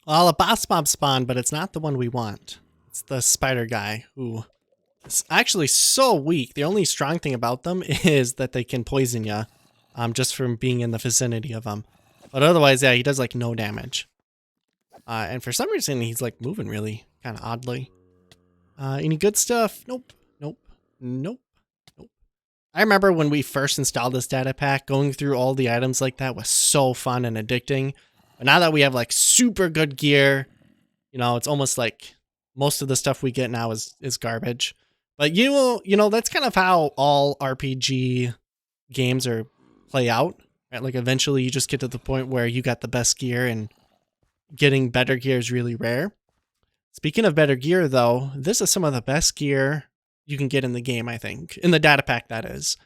Well, a boss mob spawned, but it's not the one we want. It's the spider guy who is actually so weak. The only strong thing about them is that they can poison you just from being in the vicinity of them. But otherwise, yeah, he does like no damage. And for some reason, he's like moving really kind of oddly. Any good stuff? Nope. Nope. Nope. Nope. I remember when we first installed this data pack, going through all the items like that was so fun and addicting. But now that we have like super good gear, you know, it's almost like most of the stuff we get now is garbage. But you know, that's kind of how all RPG games are play out. Right? Like eventually you just get to the point where you got the best gear, and getting better gear is really rare. Speaking of better gear though, this is some of the best gear you can get in the game, I think. In the data pack, that is.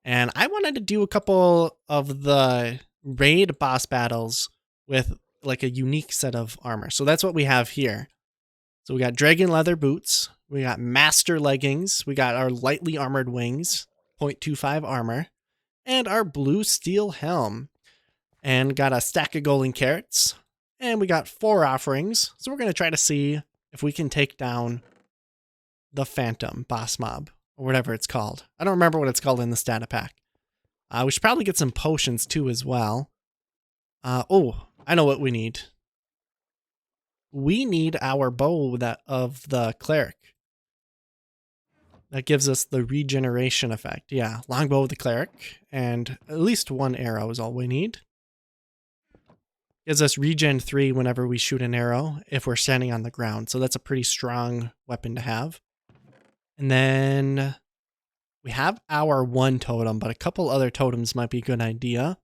And I wanted to do a couple of the raid boss battles with like a unique set of armor. So that's what we have here. So we got dragon leather boots, we got master leggings, we got our lightly armored wings, 0.25 armor, and our blue steel helm. And got a stack of golden carrots, and we got 4 offerings. So we're going to try to see if we can take down the phantom boss mob, or whatever it's called. I don't remember what it's called in this data pack. We should probably get some potions too as well. Oh, I know what we need. We need our bow of the cleric. That gives us the regeneration effect. Yeah, longbow of the cleric, and at least 1 arrow is all we need. Gives us regen 3 whenever we shoot an arrow if we're standing on the ground. So that's a pretty strong weapon to have. And then we have our 1 totem, but a couple other totems might be a good idea.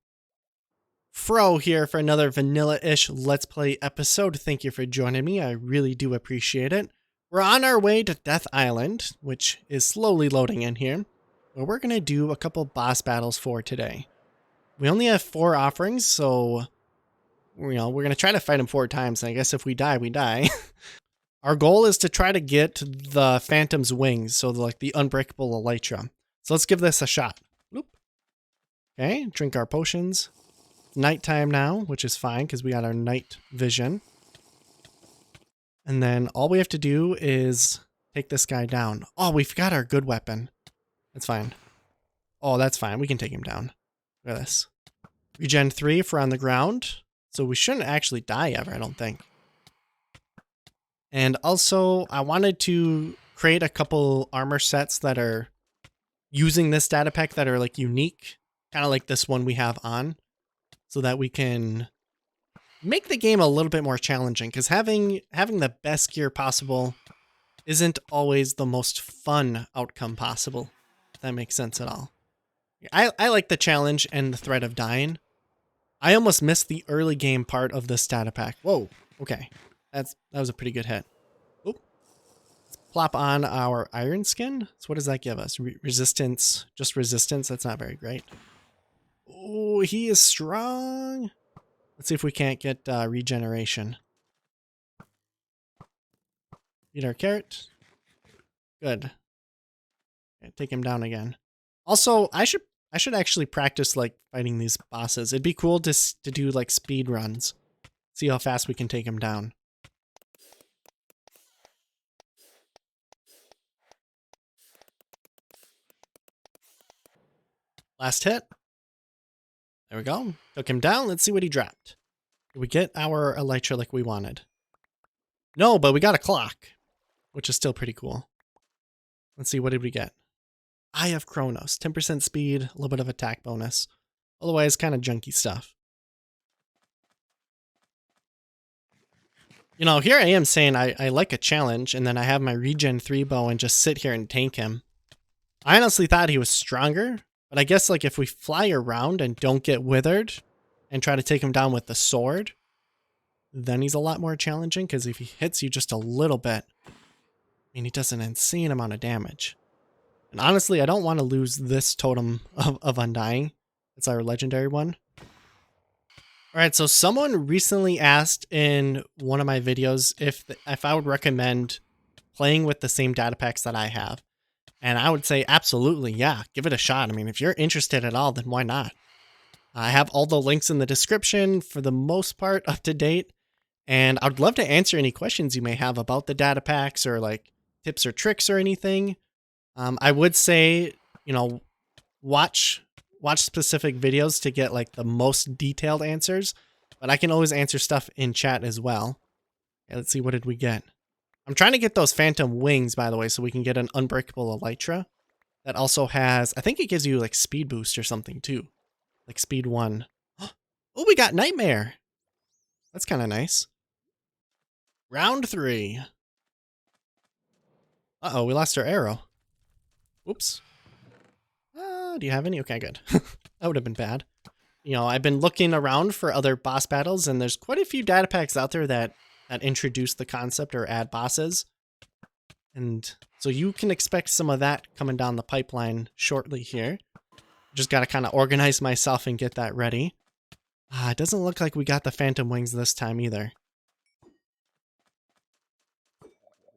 Froe here for another vanilla-ish Let's Play episode. Thank you for joining me. I really do appreciate it. We're on our way to Death Island, which is slowly loading in here, where we're going to do a couple boss battles for today. We only have 4 offerings, so you know, we're going to try to fight him 4 times, and I guess if we die, we die. Our goal is to try to get the Phantom's wings, so like the unbreakable elytra. So let's give this a shot. Bloop. Okay, drink our potions. It's nighttime now, which is fine because we got our night vision. And then all we have to do is take this guy down. Oh, we've got our good weapon. That's fine. Oh, that's fine. We can take him down. Look at this. Regen 3 if we're on the ground. So we shouldn't actually die ever, I don't think. And also, I wanted to create a couple armor sets that are using this data pack that are like unique, kind of like this one we have on, so that we can make the game a little bit more challenging, because having the best gear possible isn't always the most fun outcome possible, if that makes sense at all. I like the challenge and the threat of dying. I almost missed the early game part of this data pack. Whoa, okay. That was a pretty good hit. Oop. Let's plop on our iron skin. So what does that give us? Resistance, just resistance. That's not very great. Oh, he is strong. Let's see if we can't get regeneration. Eat our carrot. Good. Okay, take him down again. Also, I should actually practice like fighting these bosses. It'd be cool to do like speed runs. See how fast we can take him down. Last hit. There we go. Took him down. Let's see what he dropped. Did we get our elytra like we wanted? No, but we got a clock, which is still pretty cool. Let's see, what did we get? Eye of Kronos, 10% speed, a little bit of attack bonus. Otherwise, kind of junky stuff. You know, here I am saying I like a challenge, and then I have my regen 3 bow and just sit here and tank him. I honestly thought he was stronger, but I guess like if we fly around and don't get withered and try to take him down with the sword, then he's a lot more challenging, because if he hits you just a little bit, I mean, he does an insane amount of damage. And honestly, I don't want to lose this totem of Undying. It's our legendary one. Alright, so someone recently asked in one of my videos if I would recommend playing with the same data packs that I have. And I would say absolutely, yeah, give it a shot. I mean, if you're interested at all, then why not? I have all the links in the description for the most part up to date. And I'd love to answer any questions you may have about the data packs or like tips or tricks or anything. I would say, you know, watch specific videos to get like the most detailed answers, but I can always answer stuff in chat as well. Okay, let's see, what did we get? I'm trying to get those phantom wings, by the way, so we can get an unbreakable elytra that also has, I think it gives you like speed boost or something too, like speed 1. Oh, we got nightmare. That's kind of nice. Round 3. Uh-oh, we lost our arrow. Oops. Do you have any? Okay, good. That would have been bad. You know, I've been looking around for other boss battles, and there's quite a few data packs out there that introduce the concept or add bosses. And so you can expect some of that coming down the pipeline shortly here. Just got to kind of organize myself and get that ready. It doesn't look like we got the phantom wings this time either. All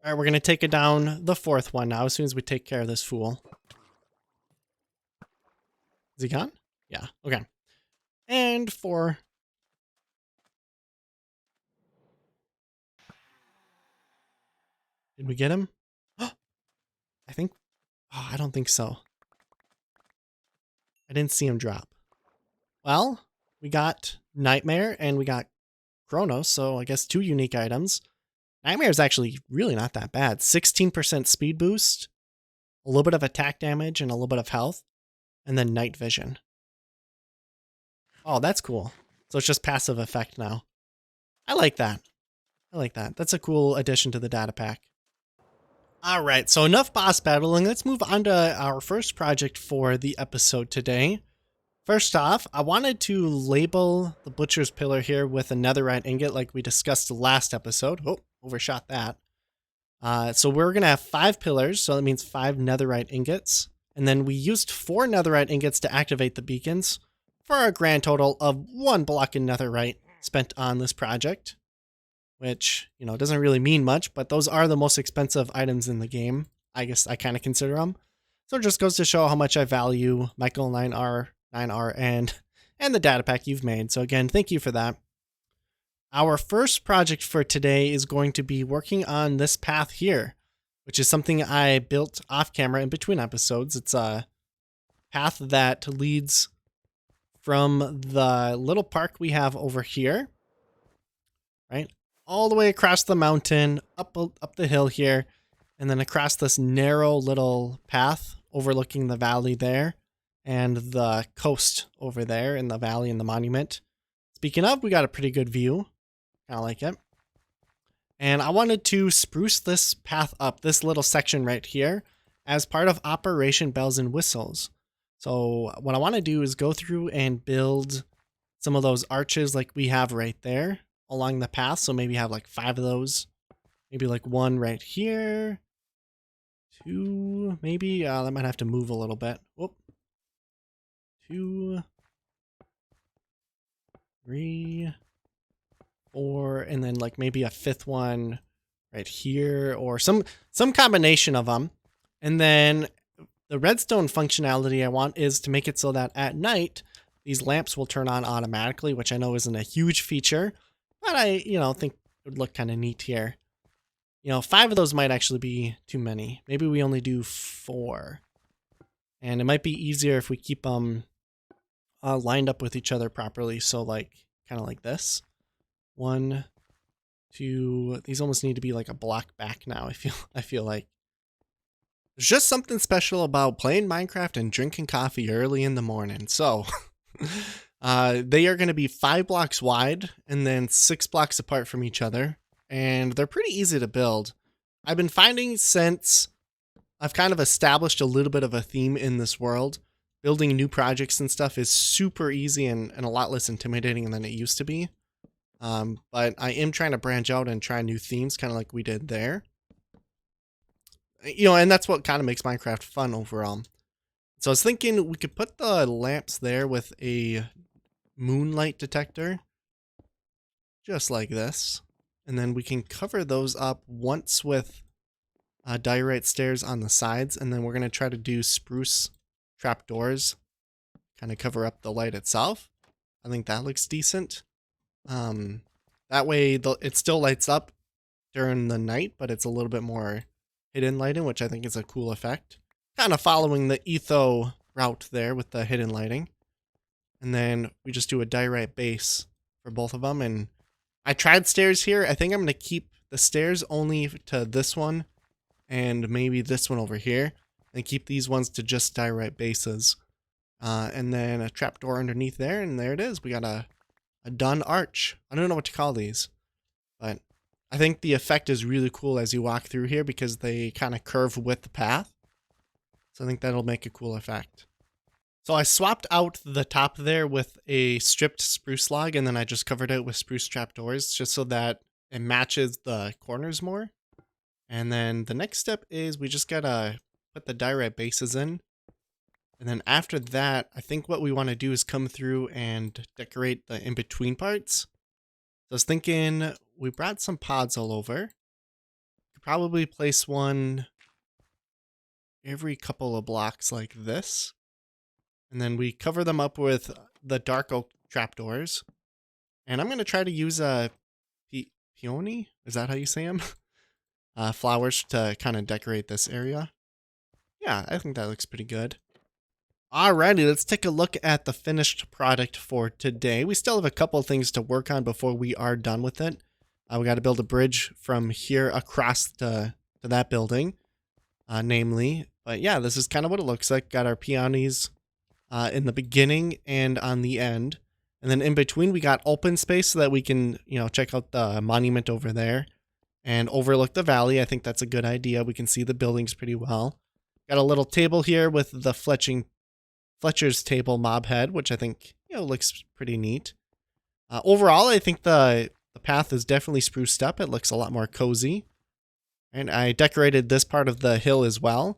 right, we're going to take it down the 4th one now as soon as we take care of this fool. Is he gone? Yeah, okay. And 4. Did we get him? I think... Oh, I don't think so. I didn't see him drop. Well, we got Nightmare and we got Chronos, so I guess 2 unique items. Nightmare is actually really not that bad. 16% speed boost, a little bit of attack damage, and a little bit of health, and then night vision. Oh, that's cool. So it's just passive effect now. I like that. I like that. That's a cool addition to the data pack. All right, so enough boss battling. Let's move on to our first project for the episode today. First off, I wanted to label the Butcher's Pillar here with a netherite ingot like we discussed last episode. Oh, overshot that. So we're going to have 5 pillars, so that means 5 netherite ingots. And then we used 4 netherite ingots to activate the beacons for a grand total of 1 block in netherite spent on this project. Which, you know, doesn't really mean much, but those are the most expensive items in the game. I guess I kind of consider them. So it just goes to show how much I value Michael 9R, and the data pack you've made. So again, thank you for that. Our first project for today is going to be working on this path here, which is something I built off camera in between episodes. It's a path that leads from the little park we have over here, right? All the way across the mountain, up the hill here, and then across this narrow little path overlooking the valley there, and the coast over there in the valley and the monument. Speaking of, we got a pretty good view. Kind of like it. And I wanted to spruce this path up, this little section right here, as part of Operation Bells and Whistles. So what I want to do is go through and build some of those arches like we have right there along the path. So maybe have like 5 of those. Maybe like 1 right here. 2, maybe. That might have to move a little bit. Whoop. 2, 3, 4, and then like maybe a 5th one right here, or some combination of them. And then the redstone functionality I want is to make it so that at night these lamps will turn on automatically, which I know isn't a huge feature, but I, think it would look kind of neat here. 5 of those might actually be too many. Maybe we only do 4. And it might be easier if we keep them lined up with each other properly. So like, kind of like this. 1, 2, these almost need to be like a block back now. I feel like. There's just something special about playing Minecraft and drinking coffee early in the morning. So they are going to be 5 blocks wide and then 6 blocks apart from each other. And they're pretty easy to build. I've been finding since I've kind of established a little bit of a theme in this world, building new projects and stuff is super easy and a lot less intimidating than it used to be. But I am trying to branch out and try new themes, kind of like we did there. And that's what kind of makes Minecraft fun overall. So I was thinking we could put the lamps there with a moonlight detector, just like this. And then we can cover those up once with diorite stairs on the sides. And then we're going to try to do spruce trapdoors, kind of cover up the light itself. I think that looks decent. That way it still lights up during the night, but it's a little bit more hidden lighting, which I think is a cool effect. Kind of following the etho route there with the hidden lighting. And then we just do a direct base for both of them. And I tried stairs here. I think I'm going to keep the stairs only to this one and maybe this one over here, and keep these ones to just direct bases. And then a trapdoor underneath there, and there it is. We got a done arch. I don't know what to call these, but I think the effect is really cool as you walk through here because they kind of curve with the path. So I think that'll make a cool effect. So I swapped out the top there with a stripped spruce log, and then I just covered it with spruce trapdoors just so that it matches the corners more. And then the next step is we just gotta put the direct bases in. And then after that, I think what we want to do is come through and decorate the in-between parts. So I was thinking we brought some pods all over. Could probably place one every couple of blocks like this. And then we cover them up with the dark oak trapdoors. And I'm going to try to use a peony. Is that how you say them? Flowers to kind of decorate this area. Yeah, I think that looks pretty good. Alrighty, let's take a look at the finished product for today. We still have a couple of things to work on before we are done with it. We got to build a bridge from here across to that building, namely. But yeah, this is kind of what it looks like. Got our peonies in the beginning and on the end. And then in between, we got open space so that we can, check out the monument over there and overlook the valley. I think that's a good idea. We can see the buildings pretty well. Got a little table here with the Fletcher's table mob head, which I think, looks pretty neat. Overall, I think the path is definitely spruced up. It looks a lot more cozy. And I decorated this part of the hill as well.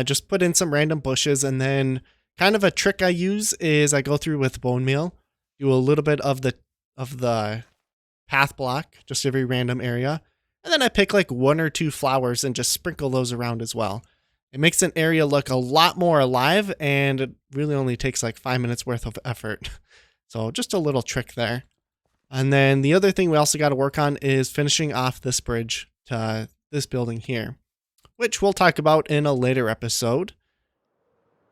Just put in some random bushes, and then kind of a trick I use is I go through with bone meal, do a little bit of the path block, just every random area. And then I pick like 1 or 2 flowers and just sprinkle those around as well. It makes an area look a lot more alive, and it really only takes like 5 minutes worth of effort. So just a little trick there. And then the other thing we also got to work on is finishing off this bridge to this building here, which we'll talk about in a later episode.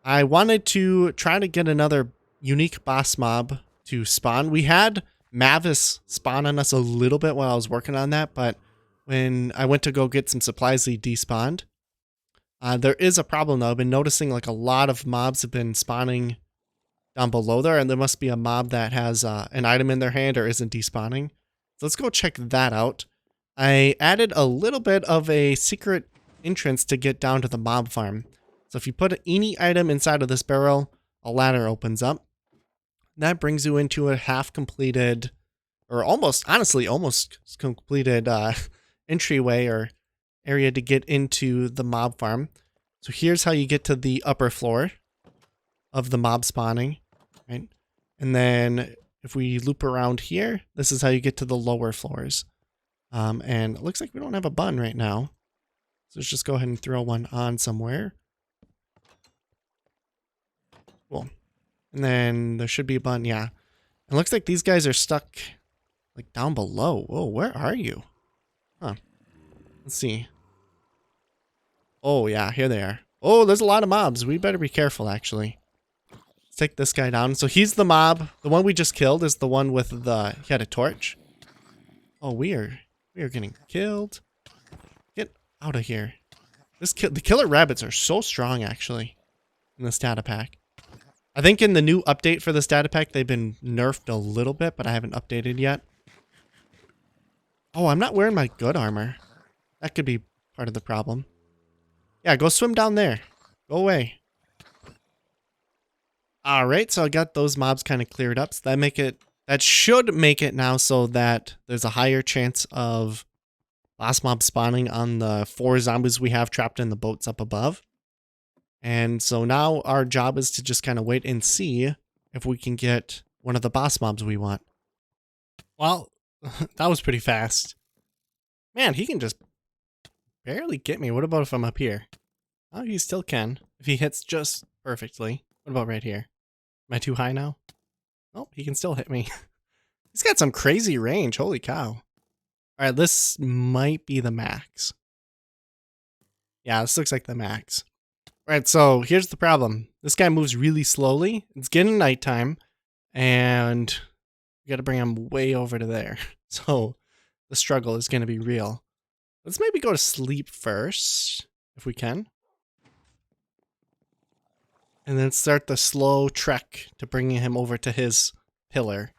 I wanted to try to get another unique boss mob to spawn. We had Mavis spawn on us a little bit while I was working on that, but when I went to go get some supplies, he despawned. There is a problem though. I've been noticing like a lot of mobs have been spawning down below there, and there must be a mob that has an item in their hand or isn't despawning. So let's go check that out. I added a little bit of a secret entrance to get down to the mob farm. So if you put any item inside of this barrel, a ladder opens up. That brings you into a half completed, or almost completed entryway or area to get into the mob farm. So here's how you get to the upper floor of the mob spawning, right? And then if we loop around here, this is how you get to the lower floors. And it looks like we don't have a bun right now. So let's just go ahead and throw one on somewhere. Cool. And then there should be a bun, yeah. It looks like these guys are stuck like down below. Whoa, where are you? Huh. Let's see. Oh, yeah, here they are. Oh, there's a lot of mobs. We better be careful, actually. Let's take this guy down. So he's the mob. The one we just killed is the one with the... He had a torch. Oh, we are getting killed. Get out of here. The killer rabbits are so strong, actually, in this data pack. I think in the new update for this data pack, they've been nerfed a little bit, but I haven't updated yet. Oh, I'm not wearing my good armor. That could be part of the problem. Yeah, go swim down there. Go away. Alright, so I got those mobs kind of cleared up. So that should make it now so that there's a higher chance of boss mob spawning on the 4 zombies we have trapped in the boats up above. And so now our job is to just kind of wait and see if we can get one of the boss mobs we want. Well, that was pretty fast. Man, he can just barely get me. What about if I'm up here? Oh, he still can. If he hits just perfectly. What about right here? Am I too high now? Oh, he can still hit me. He's got some crazy range. Holy cow. All right, this might be the max. Yeah, this looks like the max. All right, so here's the problem. This guy moves really slowly. It's getting nighttime, and we got to bring him way over to there. So the struggle is going to be real. Let's maybe go to sleep first, if we can. And then start the slow trek to bringing him over to his pillar.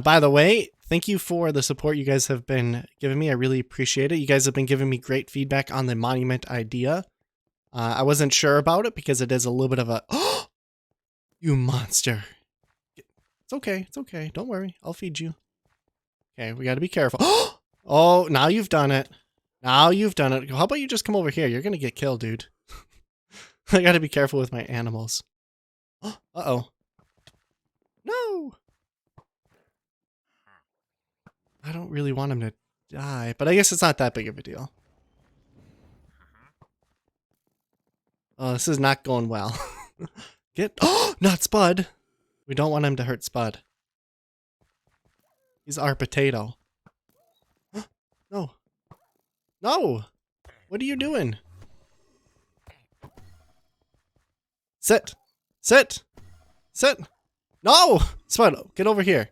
By the way, thank you for the support you guys have been giving me. I really appreciate it. You guys have been giving me great feedback on the monument idea. I wasn't sure about it because it is a little bit of a... Oh, you monster. It's okay. It's okay. Don't worry. I'll feed you. Okay, we got to be careful. Oh, now you've done it. Now you've done it. How about you just come over here? You're going to get killed, dude. I got to be careful with my animals. Uh-oh. No. I don't really want him to die, but I guess it's not that big of a deal. Oh, this is not going well. Not Spud. We don't want him to hurt Spud. He's our potato. No. No. What are you doing? Sit. Sit. Sit. No. Spud, get over here.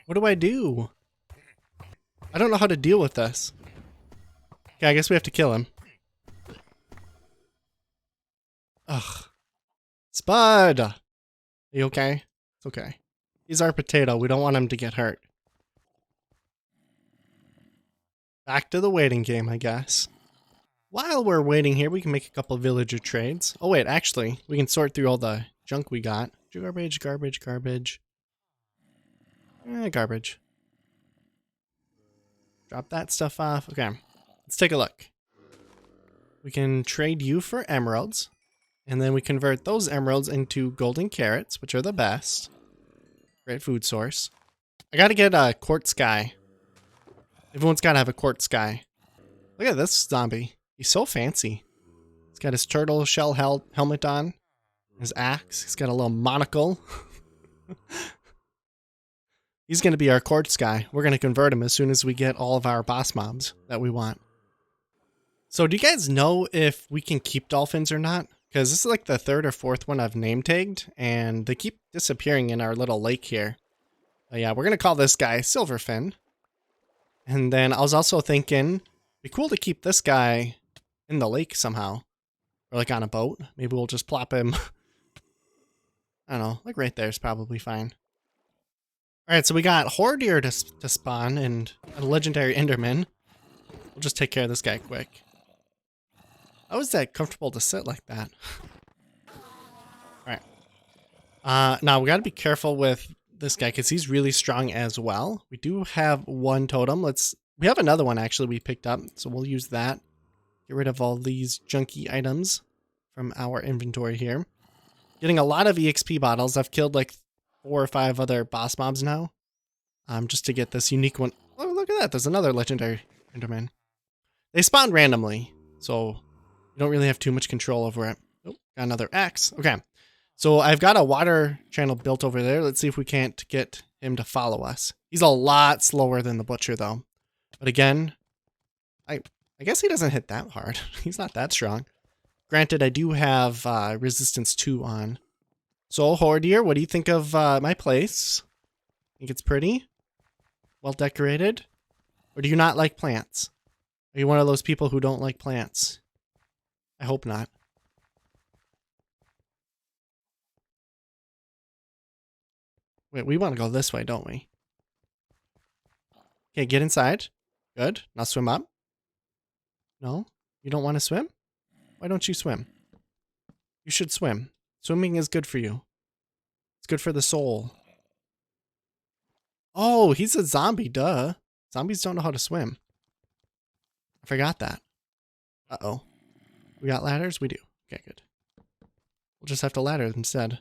What do I do? I don't know how to deal with this. Okay, I guess we have to kill him. Ugh. Spud! Are you okay? It's okay. He's our potato. We don't want him to get hurt. Back to the waiting game, I guess. While we're waiting here, we can make a couple villager trades. Oh wait, actually, we can sort through all the junk we got. Garbage, garbage, garbage. Garbage. Drop that stuff off. Okay, let's take a look. We can trade you for emeralds. And then we convert those emeralds into golden carrots, which are the best. Great food source. I gotta get a quartz guy. Everyone's gotta have a quartz guy. Look at this zombie. He's so fancy. He's got his turtle shell helmet on. His axe. He's got a little monocle. He's gonna be our quartz guy. We're gonna convert him as soon as we get all of our boss mobs that we want. So do you guys know if we can keep dolphins or not? Because this is like the third or fourth one I've name tagged, and they keep disappearing in our little lake here. But yeah, we're going to call this guy Silverfin. And then I was also thinking, it'd be cool to keep this guy in the lake somehow. Or like on a boat. Maybe we'll just plop him. I don't know, like right there is probably fine. Alright, so we got Hordeer to spawn and a legendary Enderman. We'll just take care of this guy quick. How is that comfortable to sit like that? Alright. Now we gotta be careful with this guy because he's really strong as well. We do have one totem. We have another one actually we picked up, so we'll use that. Get rid of all these junky items from our inventory here. Getting a lot of EXP bottles. I've killed like 4 or 5 other boss mobs now. Just to get this unique one. Oh, look at that. There's another legendary Enderman. They spawn randomly, so you don't really have too much control over it. Oh, got another axe. Okay. So I've got a water channel built over there. Let's see if we can't get him to follow us. He's a lot slower than the butcher though. But again, I guess he doesn't hit that hard. He's not that strong. Granted, I do have resistance 2 on. So Hordeer, what do you think of my place? Think it's pretty? Well decorated? Or do you not like plants? Are you one of those people who don't like plants? I hope not. Wait, we want to go this way, don't we? Okay, get inside. Good. Now swim up. No? You don't want to swim? Why don't you swim? You should swim. Swimming is good for you. It's good for the soul. Oh, he's a zombie, duh. Zombies don't know how to swim. I forgot that. Uh-oh. We got ladders? We do. Okay, good. We'll just have to ladder instead.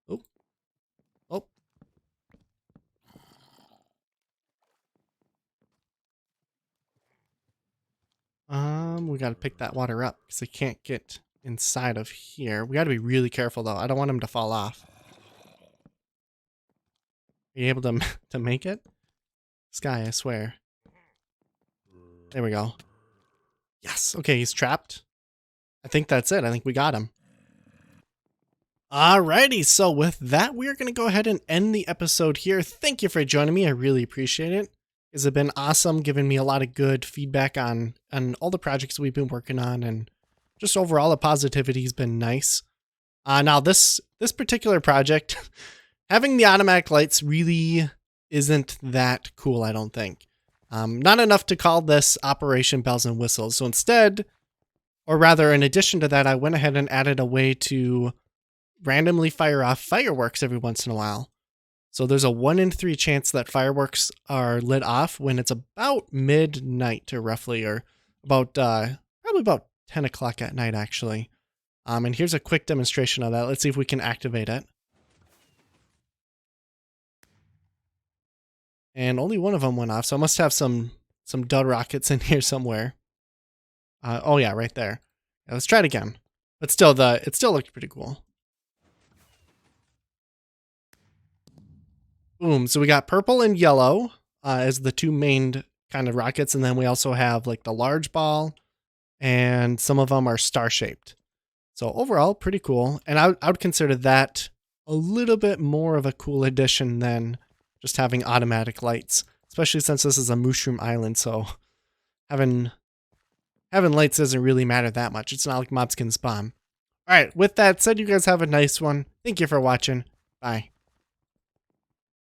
Oh. Oh. We gotta pick that water up because it can't get inside of here. We gotta be really careful though. I don't want him to fall off. Are you able to to make it? This guy, I swear. There we go. Yes. Okay, he's trapped. I think that's it. I think we got him. Alrighty, so with that, we are going to go ahead and end the episode here. Thank you for joining me. I really appreciate it. It's been awesome, giving me a lot of good feedback on all the projects we've been working on, and just overall the positivity has been nice. Now this particular project, having the automatic lights really isn't that cool, I don't think. Not enough to call this Operation Bells and Whistles. So instead, or rather in addition to that, I went ahead and added a way to randomly fire off fireworks every once in a while. So there's a 1 in 3 chance that fireworks are lit off when it's about midnight or roughly, or about probably about 10 o'clock at night actually. And here's a quick demonstration of that. Let's see if we can activate it. And only one of them went off, so I must have some dud rockets in here somewhere. Oh yeah, right there. Yeah, let's try it again. But still, it still looked pretty cool. Boom. So we got purple and yellow as the two main kind of rockets, and then we also have like the large ball, and some of them are star shaped. So overall, pretty cool. And I would consider that a little bit more of a cool addition than just having automatic lights, especially since this is a mushroom island. So having lights doesn't really matter that much. It's not like mobs can spawn. All right. With that said, you guys have a nice one. Thank you for watching. Bye.